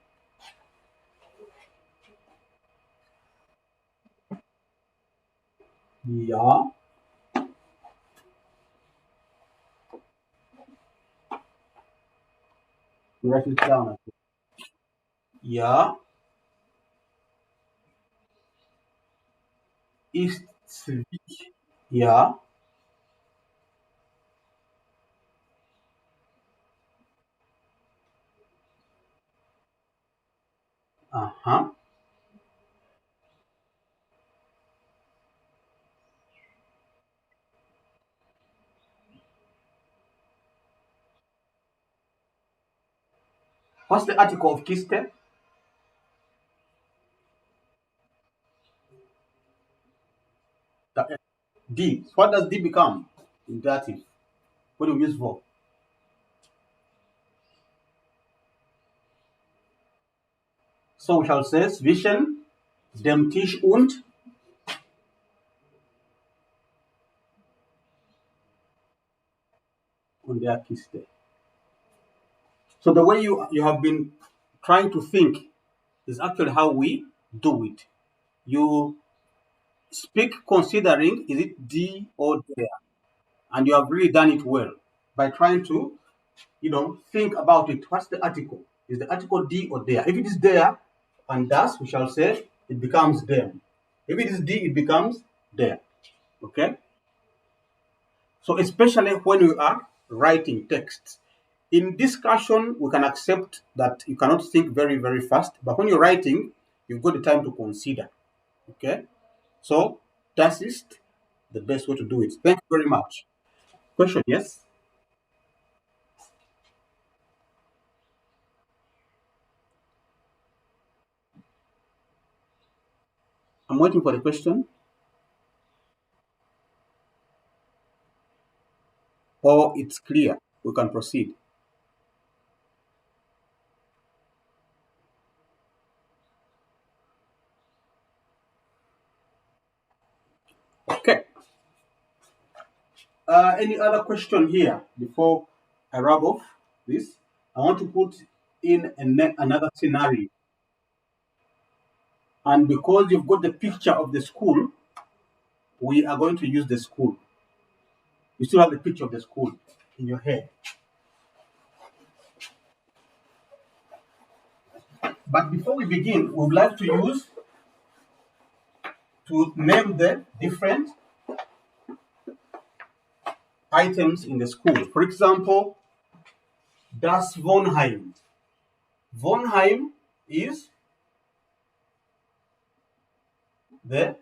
Ja. Write it down. Ja. Ist zwischen. Ja. Aha. What's the article of Kiste? D. What does D become in dative? What do we use for? So we shall say zwischen dem Tisch und der Kiste. So the way you have been trying to think is actually how we do it. You speak considering is it D or there, and you have really done it well by trying to, think about it. What's the article? Is the article D or there? If it is there and das, we shall say it becomes them. If it is D, it becomes there. Okay? So especially when we are writing texts. In discussion, we can accept that you cannot think very, very fast, but when you're writing, you've got the time to consider. Okay? So that is the best way to do it. Thank you very much. Question, yes? I'm waiting for the question. Or it's clear. We can proceed. Okay. Any other question here before I wrap off this? I want to put in another scenario. And because you've got the picture of the school, we are going to use the school. You still have the picture of the school in your head. But before we begin, we would like to name the different items in the school. For example, das Wohnheim. Wohnheim is the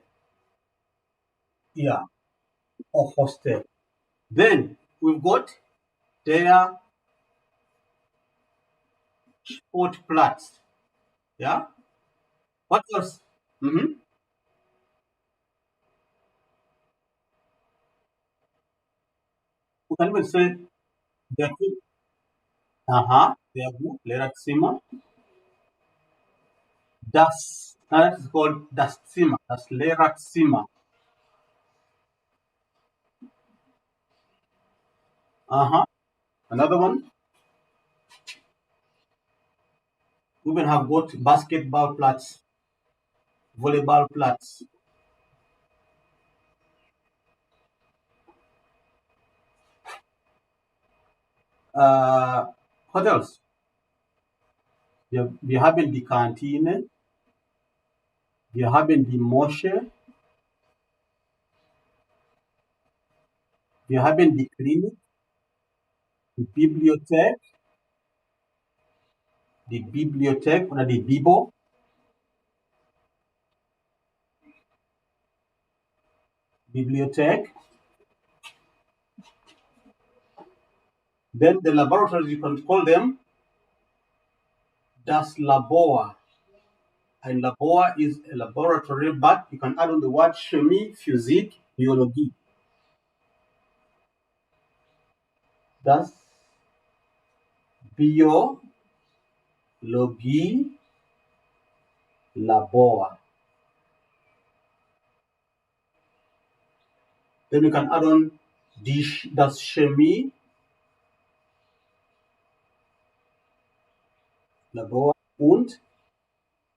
of hostel. Then we've got their Sportplatz. Yeah. What else? Mm-hmm. We can even say their their Lehrerzimmer. That is called das Zimmer. Das Lehrerzimmer. Uh-huh. Another one. We even have got basketball Platz, volleyball Platz. What else? Wir haben die Kantine, wir haben die Moschee, wir haben die Klinik, die Bibliothek oder die Bibliothek. Then the laboratories, you can call them das Labor. Ein Labor is a laboratory, but you can add on the word Chemie, Physik, Biologie. Das Biologie Labor. Then you can add on das Chemie Labor und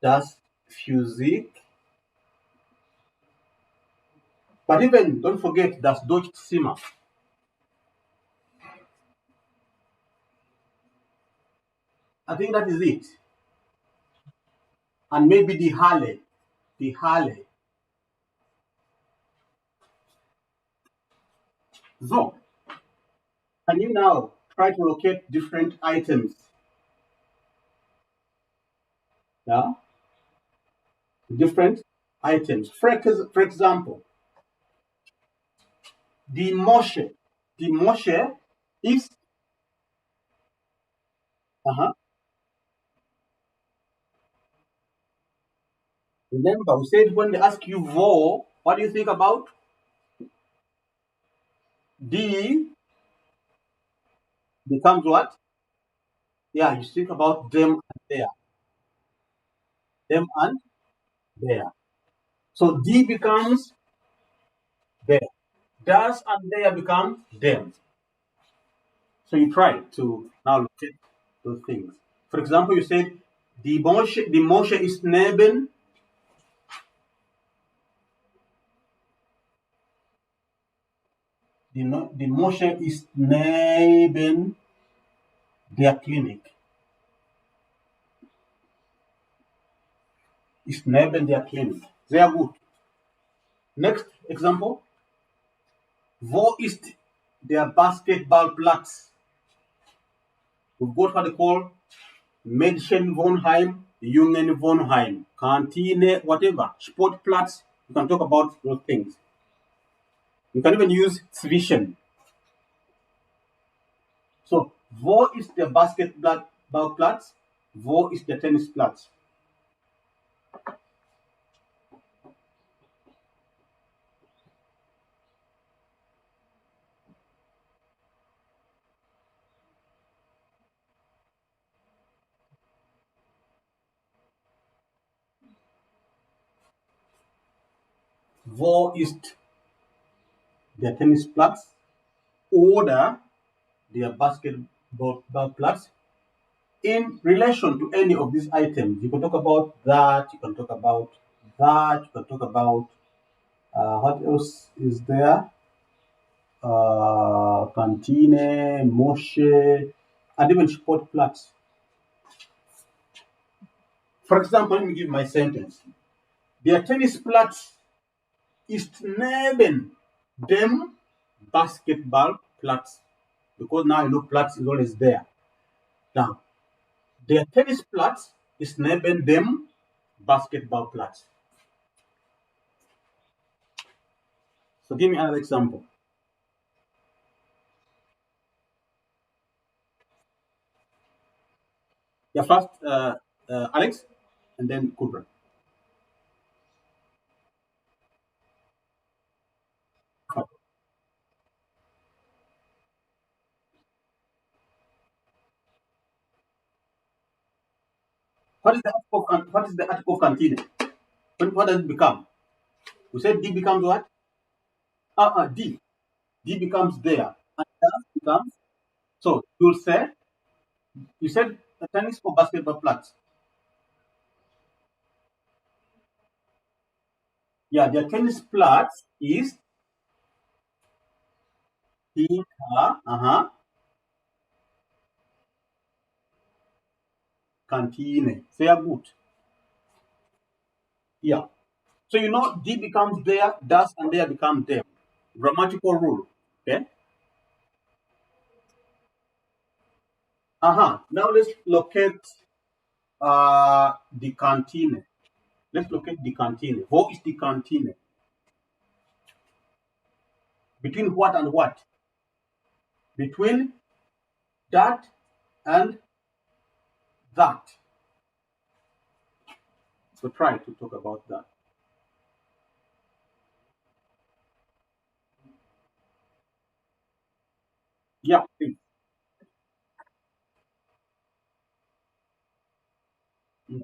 das Physik. But even don't forget das Deutschzimmer. I think that is it. And maybe the Halle. The Halle. So, can you now try to locate different items? Yeah, different items. For example, the Moshe. The Moshe is uh-huh. Remember, we said when they ask you wo, what do you think about? D becomes what? Yeah, you think about them and there. Them and there. So D becomes there. Does and there become them. So you try to now locate those things. For example, you said die Mosche ist neben die Mosche ist neben der Klinik. Ist neben der Klinik. Sehr gut. Next example. Wo ist der Basketballplatz? We've got what they call Mädchenwohnheim, Jungenwohnheim, Kantine, whatever, Sportplatz. You can talk about those things. You can even use zwischen. So, wo ist der Basketballplatz? Wo ist der Tennisplatz? Wo ist der Tennisplatz oder der Basketballplatz in relation to any of these items? You can talk about that, you can talk about that, you can talk about what else is there? Kantine, Mosche, and even Sportplatz. For example, let me give my sentence. Der Tennisplatz ist neben dem Basketballplatz. Because now you know Platz is always there. Now, Der Tennisplatz ist neben dem Basketballplatz. So give me another example. Yeah, first Alex, and then Kubra. What is the article canteen? What does it become? We said D becomes what? D. D becomes there. And that becomes, so you'll say, you said tennis or basketball flats. Yeah, the tennis flats is Kantine. Sehr gut. Yeah. So you know D becomes there, das and there become them. Grammatical rule. Okay. Now let's locate the Kantine. Let's locate the Kantine. Wo is the Kantine? Between what and what? Between that and that. So try to talk about that. Yeah, please. Mm.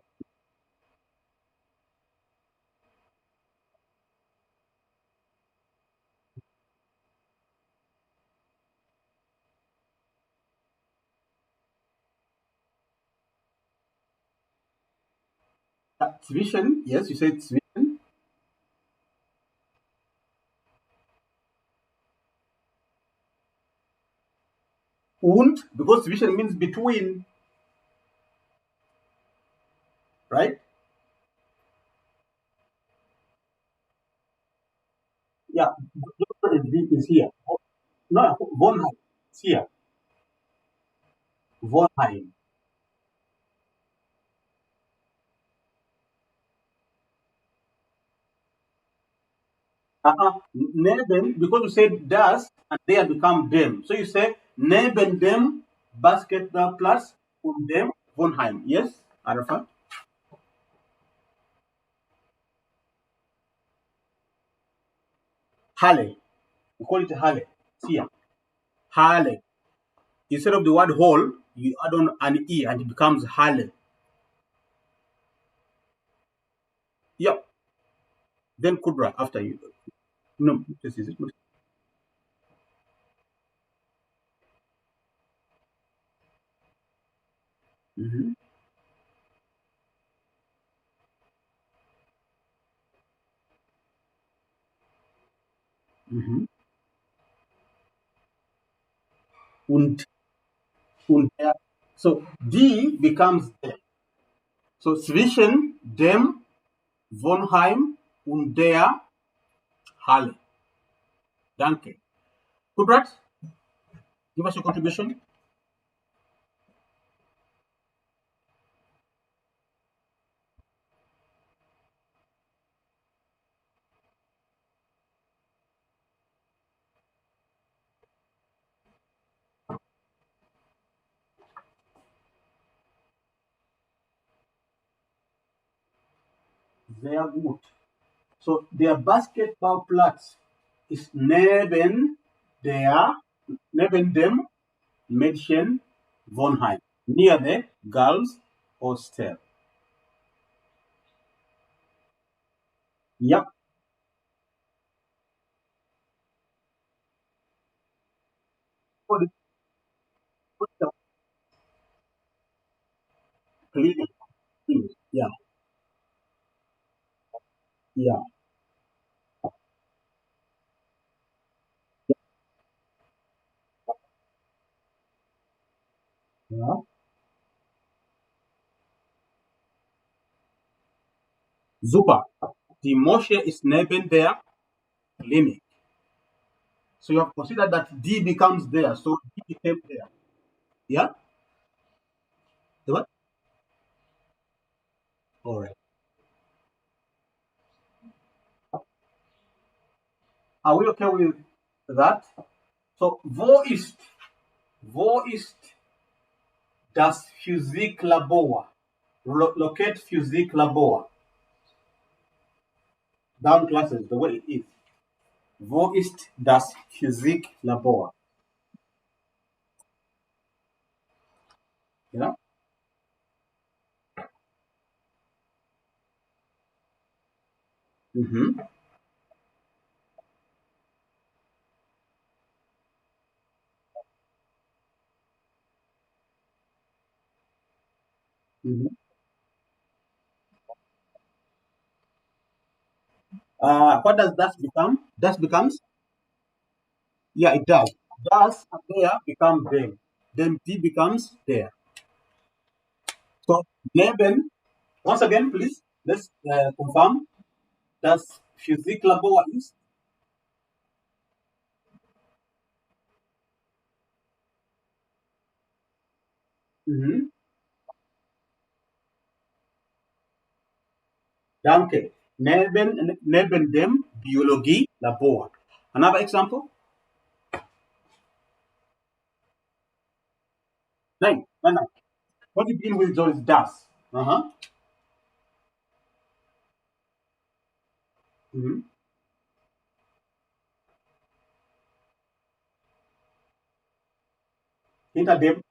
Zwischen, yes, you said zwischen. Und, because zwischen means between, right? Yeah, is here. No, Vonheim. It's here. Vonheim. Neben, because you said das and they have become them. So you say neben dem Basketballplatz und dem Wohnheim. Yes, Arafat? Halle. We call it Halle. It's here. Halle. Instead of the word hall, you add on an E and it becomes Halle. Yep. Then Kubra after you. No, this is it. Mm-hmm. Mm-hmm. Und, und der. So D becomes there. So zwischen dem Wohnheim und der Halle. Danke. Kubrat, give us your contribution. Sehr gut. So der Basketballplatz ist neben dem Mädchen Wohnheim. Near the girls hostel. Yep. Put the clinic. Yeah, yeah, yeah. Super. Die Moschee ist neben der Klinik. So you have considered that D becomes there. So D became there. Yeah? The what? All right. Are we okay with that? So, wo ist das Physiklabor? Locate Physiklabor. Down classes, the way it is. Wo ist das Physiklabor? Yeah. Mm-hmm. Mm-hmm. What does that become? That becomes, yeah, it does. Does and there become them. Then D becomes there. So neben, once again, please, let's confirm. Das Physiklabor ist. Mhm. Danke. Neben dem Biologielabor. Another example? Nein, nein, nein. What you begin with is das. Uh-huh. Mhm. Hinter dem,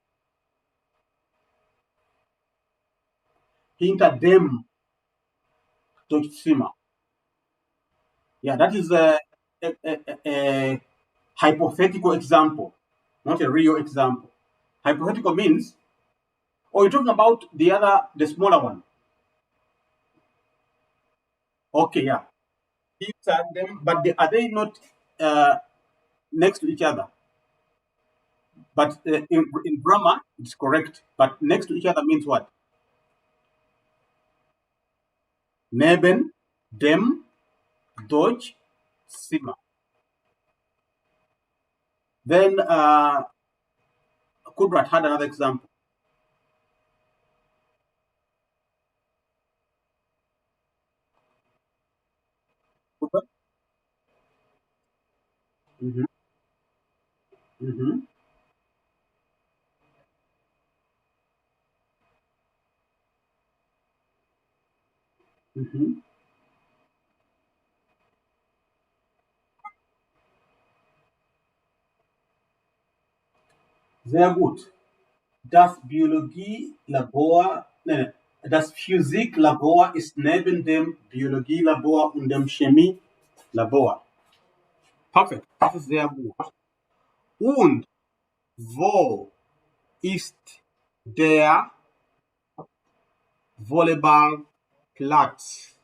hinter dem Durchzimmer. Yeah, that is a hypothetical example, not a real example. Hypothetical means, oh, you're talking about the smaller one. Okay, yeah. Inside them, but are they not uh, next to each other? But in grammar, it's correct. But next to each other means what? Neben dem Durchzimmer. Then Kubrat had another example. Kubrat? Mm-hmm. Mm-hmm. Mm-hmm. Sehr gut. Das Biologielabor, nein, das Physiklabor ist neben dem Biologielabor und dem Chemielabor. Perfekt, das ist sehr gut. Und wo ist der Volleyballplatz?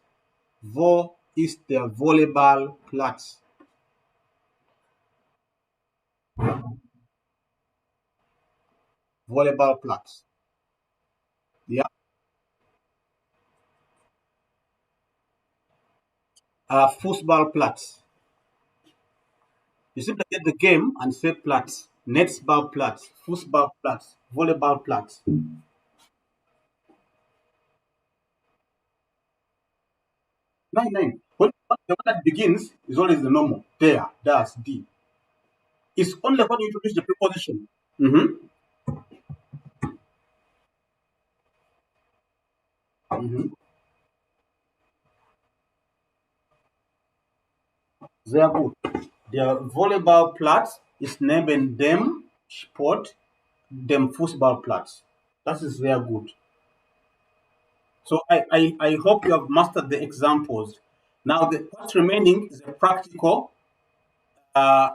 Wo ist der Volleyballplatz? Volleyballplatz. Ja, Fußballplatz. You simply get the game and say Platz. Netzballplatz, Fußballplatz, Volleyballplatz. Nine, nine. When the one that begins is always the normal. There, das, die. It's only when you introduce the preposition. Mm-hmm. Mm-hmm. Sehr gut. Der Volleyballplatz ist neben dem Sport, dem Fußballplatz. Das ist sehr gut. So I hope you have mastered the examples. Now, what's remaining is a uh,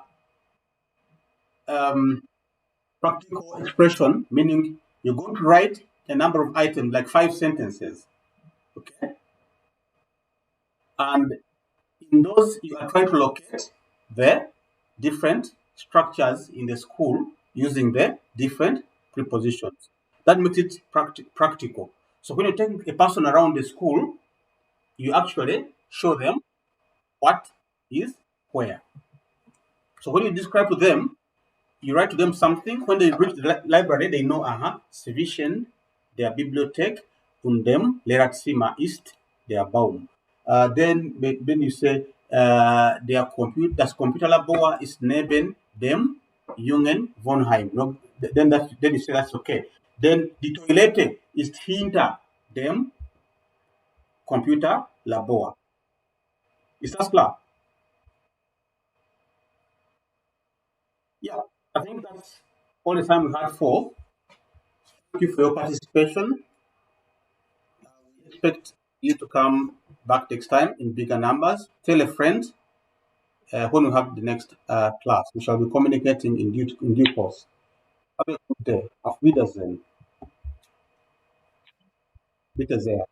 um, practical expression, meaning you're going to write a number of items, like 5 sentences. Okay. And in those, you are trying to locate the different structures in the school using the different prepositions. That makes it practical. So when you take a person around the school, you actually show them what is where. So when you describe to them, you write to them something. When they reach the library, they know, sufficient, their bibliothèque, und dem Lehrerzimmer ist der Baum. Then when you say das Computerlabor ist neben dem jungen Wohnheim. No, then you say that's okay. Then die Toilette ist hinter dem Computerlabor. Ist das klar? Yeah, I think that's all the time we had for. Thank you for your participation. We expect you to come back next time in bigger numbers. Tell a friend when we have the next class. We shall be communicating in due course. Have a good day. Auf Wiedersehen. Bitte sehr.